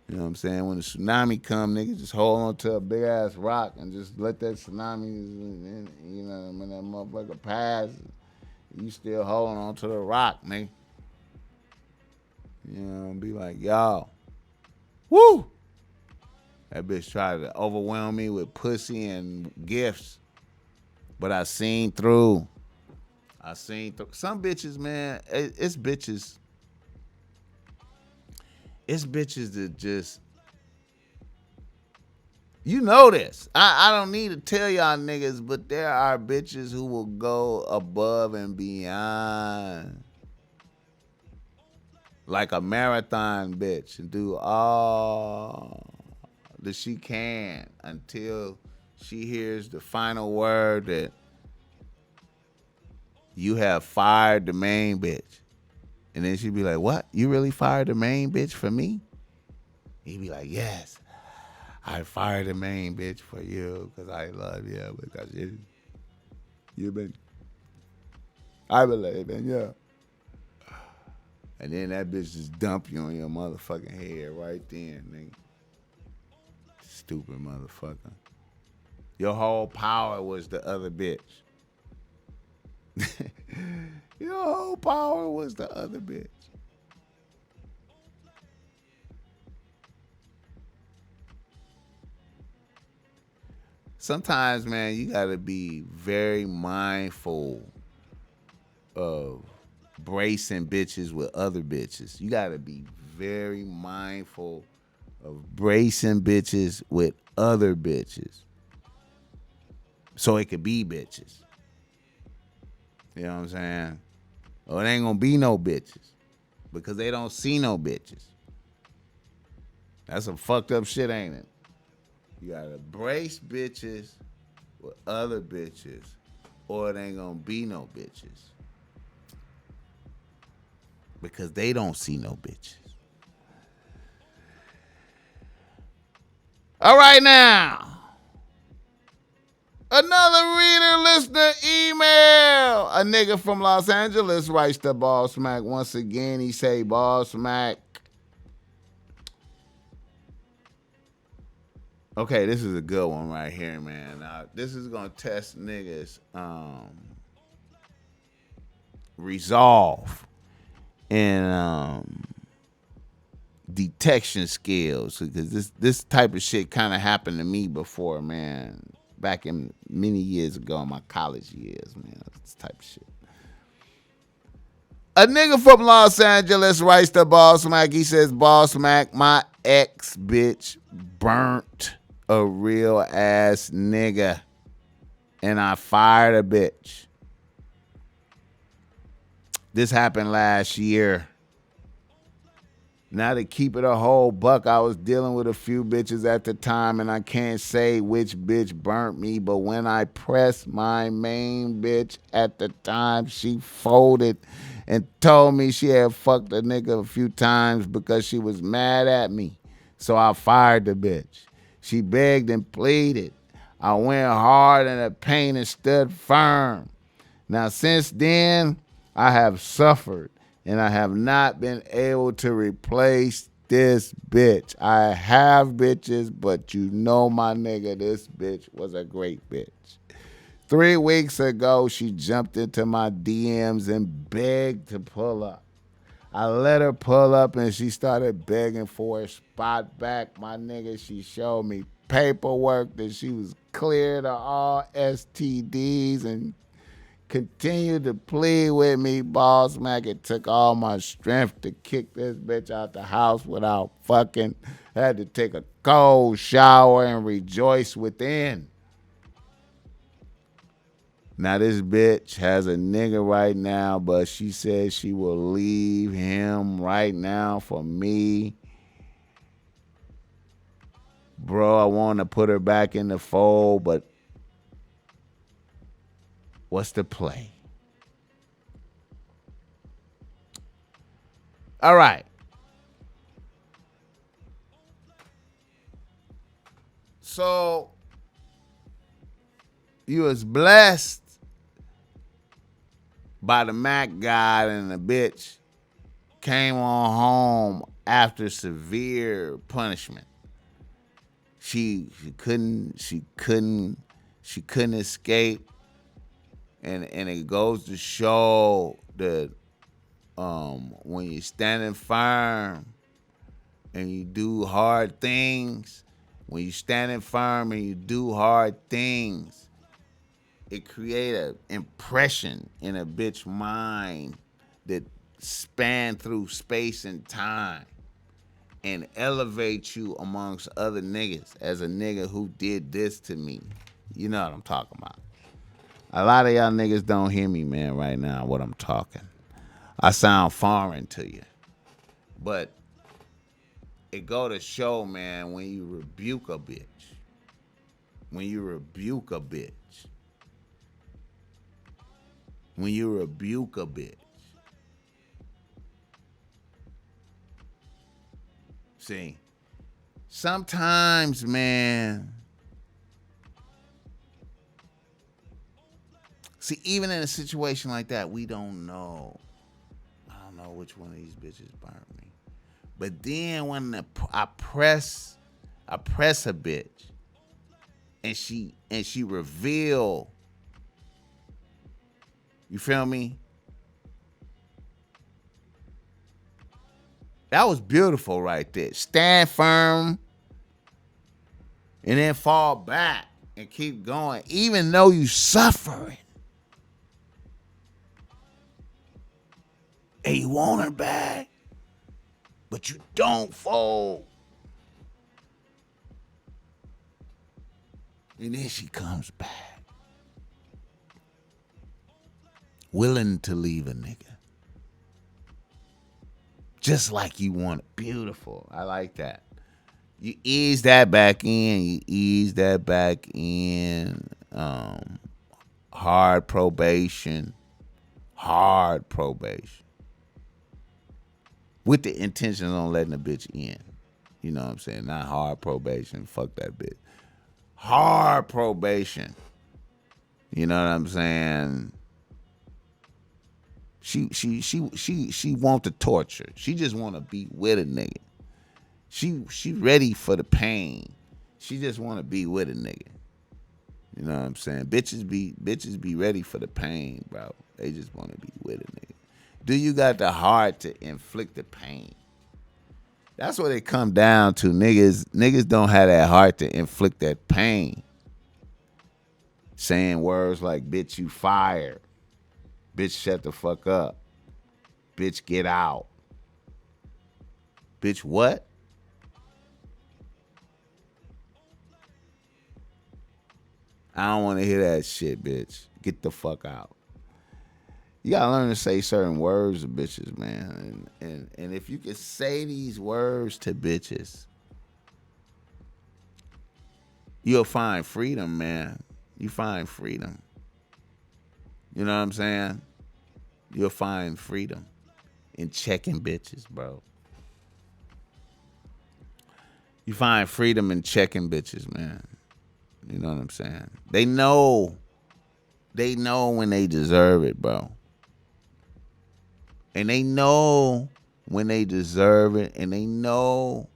You know what I'm saying? When the tsunami come, nigga, just hold on to a big ass rock and just let that tsunami, you know, when that motherfucker pass, you still holding on to the rock, nigga. You know, be like, yo, woo! That bitch tried to overwhelm me with pussy and gifts, but I seen through. Some bitches, man, it's bitches. It's bitches that just, you know this. I don't need to tell y'all niggas, but there are bitches who will go above and beyond. Like a marathon bitch and do all that she can until she hears the final word that you have fired the main bitch. And then she'd be like, what? You really fired the main bitch for me? He'd be like, yes. I fired the main bitch for you because I love you. Because you've been, I believe in you. And then that bitch just dump you on your motherfucking head right then, nigga. Stupid motherfucker. Your whole power was the other bitch. Your whole power was the other bitch. Sometimes, man, you gotta be very mindful of bracing bitches with other bitches. You gotta be very mindful of bracing bitches with other bitches. So it could be bitches. You know what I'm saying? Or it ain't gonna be no bitches. Because they don't see no bitches. That's some fucked up shit, ain't it? You gotta brace bitches with other bitches, or it ain't gonna be no bitches. Because they don't see no bitches. All right, now. Another reader, listener, email. A nigga from Los Angeles writes to Bossmack once again. He say, Bossmack. Okay, this is a good one right here, man. This is going to test niggas' resolve and detection skills. Because this type of shit kind of happened to me before, man. Back in many years ago in my college years, man. This type of shit. A nigga from Los Angeles writes to Bossmack. He says, Bossmack, my ex bitch burnt a real ass nigga. And I fired a bitch. This happened last year. Now to keep it a whole buck, I was dealing with a few bitches at the time, and I can't say which bitch burnt me, but when I pressed my main bitch at the time, she folded and told me she had fucked a nigga a few times because she was mad at me. So I fired the bitch. She begged and pleaded. I went hard in the paint and stood firm. Now, since then, I have suffered, and I have not been able to replace this bitch. I have bitches, but you know my nigga, this bitch was a great bitch. 3 weeks ago, she jumped into my DMs and begged to pull up. I let her pull up, and she started begging for a spot back. My nigga, she showed me paperwork that she was cleared of all STDs and continued to plead with me, Bossmack. It took all my strength to kick this bitch out the house without fucking. Had to take a cold shower and rejoice within. Now this bitch has a nigga right now, but she says she will leave him right now for me. Bro, I want to put her back in the fold, but what's the play? All right. So you was blessed by the Mac God, and the bitch came on home after severe punishment. She couldn't escape, and it goes to show that when you're standing firm and you do hard things, when you're standing firm and you do hard things, it creates an impression in a bitch mind that span through space and time and elevate you amongst other niggas as a nigga who did this to me. You know what I'm talking about. A lot of y'all niggas don't hear me, man, right now, what I'm talking. I sound foreign to you. But it go to show, man, when you rebuke a bitch, when you rebuke a bitch, see, sometimes, man, see, even in a situation like that, we don't know. I don't know which one of these bitches burnt me. But then when I press a bitch, and she reveal, you feel me? That was beautiful right there. Stand firm and then fall back and keep going, even though you suffering. And you want her back, but you don't fold. And then she comes back, willing to leave a nigga. Just like you want it. Beautiful. I like that. You ease that back in. Hard probation. With the intention on letting the bitch in. You know what I'm saying? Not hard probation. Fuck that bitch. Hard probation. You know what I'm saying? She want the torture. She just want to be with a nigga. She ready for the pain. She just want to be with a nigga. You know what I'm saying? Bitches be ready for the pain, bro. They just want to be with a nigga. Do you got the heart to inflict the pain? That's what it come down to. Niggas don't have that heart to inflict that pain. Saying words like, bitch, you fired. Bitch, shut the fuck up. Bitch, get out. Bitch, what? I don't want to hear that shit, bitch. Get the fuck out. You gotta learn to say certain words to bitches, man. And if you can say these words to bitches, you'll find freedom, man. You find freedom. You know what I'm saying? You'll find freedom in checking bitches, bro. You find freedom in checking bitches, man. You know what I'm saying? They know when they deserve it, bro. And they know when they deserve it, and they know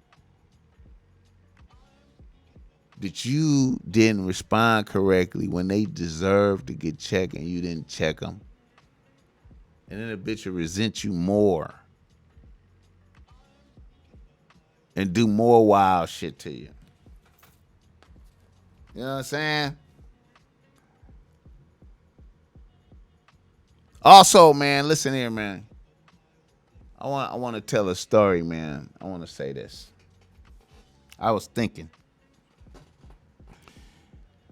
that you didn't respond correctly when they deserve to get checked and you didn't check them. And then a bitch will resent you more and do more wild shit to you. You know what I'm saying? Also, man, listen here, man. I want to tell a story, man. I want to say this. I was thinking.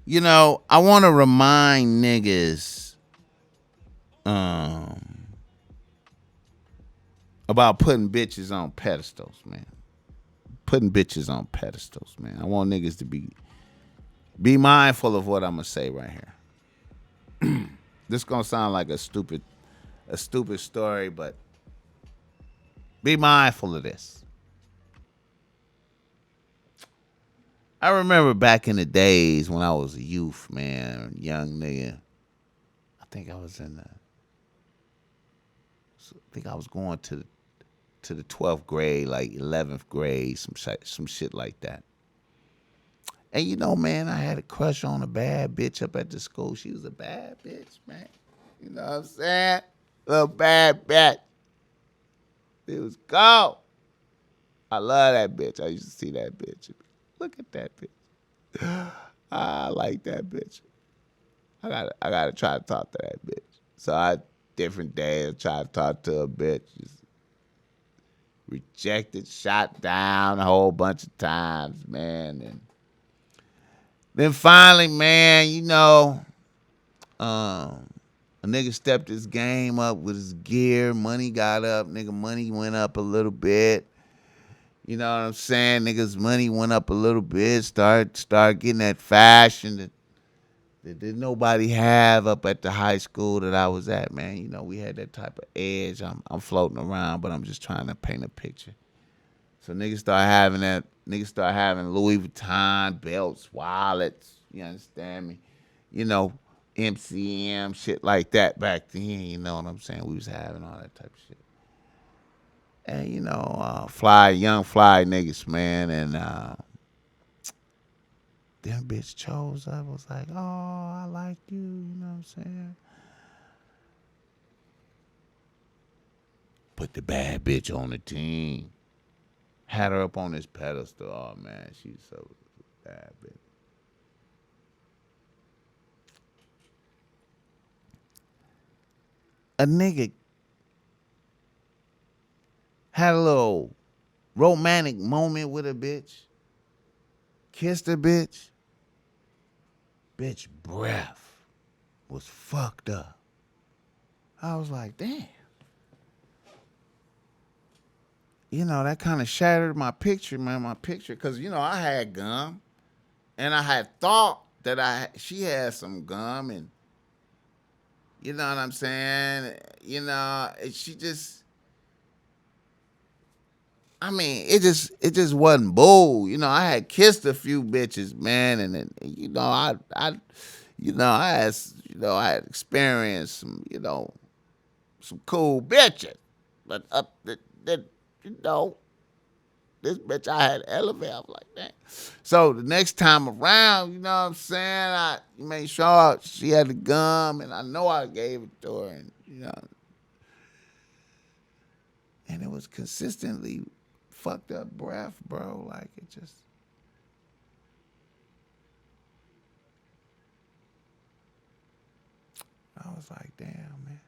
You know, I want to remind niggas about putting bitches on pedestals, man. Putting bitches on pedestals, man. I want niggas to be mindful of what I'm gonna say right here. This gonna sound like a stupid story, but be mindful of this. I remember back in the days when I was a youth, man, young nigga. I think I was going to the 12th grade, like 11th grade, some shit like that. And you know, man, I had a crush on a bad bitch up at the school. She was a bad bitch, man. You know what I'm saying? Little bad bitch. It was cold. I love that bitch. I used to see that bitch. Look at that bitch. I like that bitch. I gotta try to talk to that bitch. So different days try to talk to a bitch. Just rejected, shot down a whole bunch of times, man. And then finally, man, you know, a nigga stepped his game up with his gear. Money got up. Nigga, money went up a little bit. You know what I'm saying? Niggas' money went up a little bit. Start getting that fashion that did nobody have up at the high school that I was at, man. You know, we had that type of edge. I'm floating around, but I'm just trying to paint a picture. So niggas start having that. Niggas start having Louis Vuitton belts, wallets. You understand me? You know, MCM, shit like that back then. You know what I'm saying? We was having all that type of shit. And, you know, young fly niggas, man. And them bitch chose up. Was like, oh, I like you. You know what I'm saying? Put the bad bitch on the team. Had her up on this pedestal. Oh, man, she's so bad, bitch. A nigga had a little romantic moment with a bitch. Kissed a bitch. Bitch breath was fucked up. I was like, damn. You know, that kind of shattered my picture, man. My picture, because, you know, I had gum. And I had thought that she had some gum. And, you know what I'm saying? You know, she just... I mean, it just wasn't bull. You know, I had kissed a few bitches, man, and then, you know, I had experienced some, you know, some cool bitches, but you know, this bitch I had to elevate. I was like, that. So the next time around, you know what I'm saying, I made sure she had the gum, and I know I gave it to her, and you know, and it was consistently fucked up breath, bro. Like, it just... I was like, damn, man.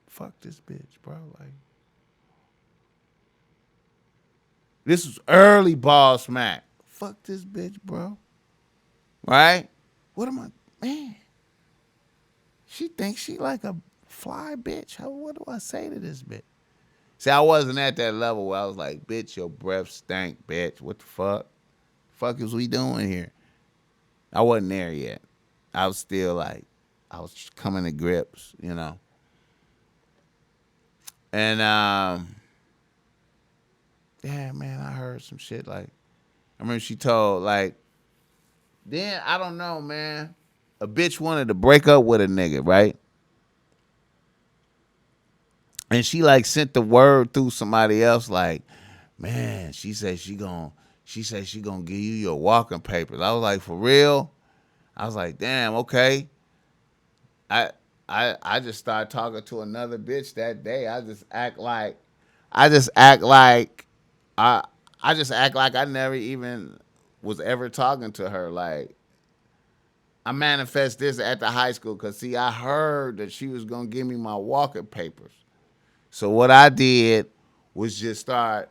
Fuck this bitch, bro. Like, this was early Bossmack. Fuck this bitch, bro. Right? What am I, man? She thinks she like a fly bitch. What do I say to this bitch? See, I wasn't at that level where I was like, bitch, your breath stank, bitch. What the fuck? Fuck is we doing here? I wasn't there yet. I was still like, I was coming to grips, you know. And yeah, man, I heard some shit like, I remember she told like, then I don't know, man. A bitch wanted to break up with a nigga, right? And she like sent the word through somebody else, like, man, she said she gonna give you your walking papers. I was like, for real? I was like, damn, okay. I just started talking to another bitch that day. I just act like I never even was ever talking to her. Like, I manifest this at the high school because, see, I heard that she was going to give me my walking papers. So what I did was just start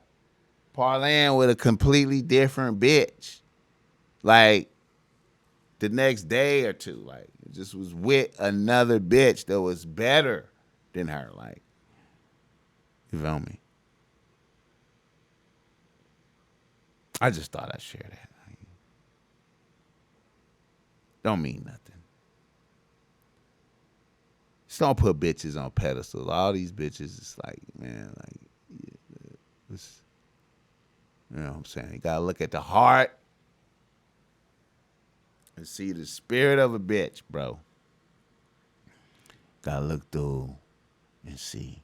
parlaying with a completely different bitch. Like, the next day or two, like, it just was with another bitch that was better than her. Like, you feel me? I just thought I'd share that. Don't mean nothing. Just don't put bitches on pedestals. All these bitches, it's like, man, like, yeah, you know what I'm saying? You gotta look at the heart and see the spirit of a bitch, bro. Gotta look through and see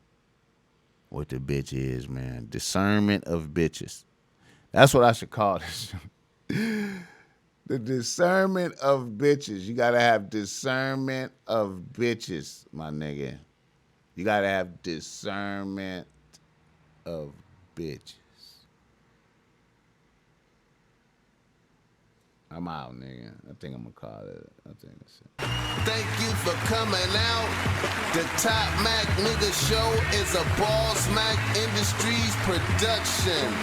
what the bitch is, man. Discernment of bitches. That's what I should call this. The discernment of bitches. You gotta have discernment of bitches, my nigga. You gotta have discernment of bitches. I'm out, nigga. I think I'm gonna call it. I think that's it. Thank you for coming out. The Top Mac Nigga Show is a Bossmack Industries production.